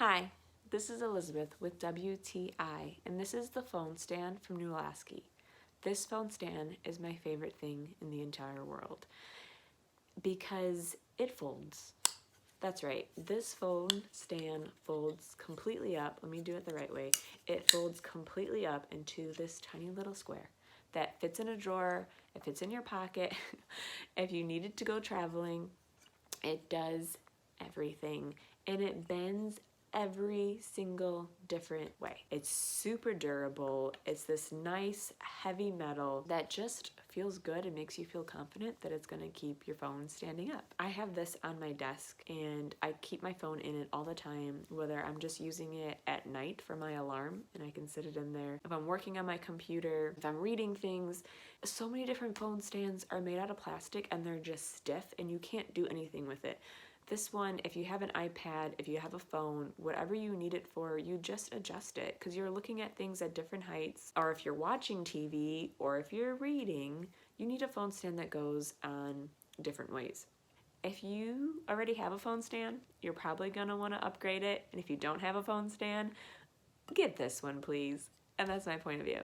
Hi, this is Elizabeth with WTI, and this is the phone stand from Nulaxy. This phone stand is my favorite thing in the entire world because it folds. That's right, this phone stand folds completely up. Let me do it the right way. It folds completely up into this tiny little square that fits in a drawer, it fits in your pocket. If you needed to go traveling, it does everything, and it bends every single different way. It's super durable. It's this nice heavy metal that just feels good and makes you feel confident that it's going to keep your phone standing up. I have this on my desk and I keep my phone in it all the time, whether I'm just using it at night for my alarm and I can sit it in there. If I'm working on my computer, if I'm reading things, so many different phone stands are made out of plastic and they're just stiff and you can't do anything with it. This one, if you have an iPad, if you have a phone, whatever you need it for, you just adjust it because you're looking at things at different heights. Or if you're watching TV or if you're reading, you need a phone stand that goes on different ways. If you already have a phone stand, you're probably going to want to upgrade it. And if you don't have a phone stand, get this one, please. And that's my point of view.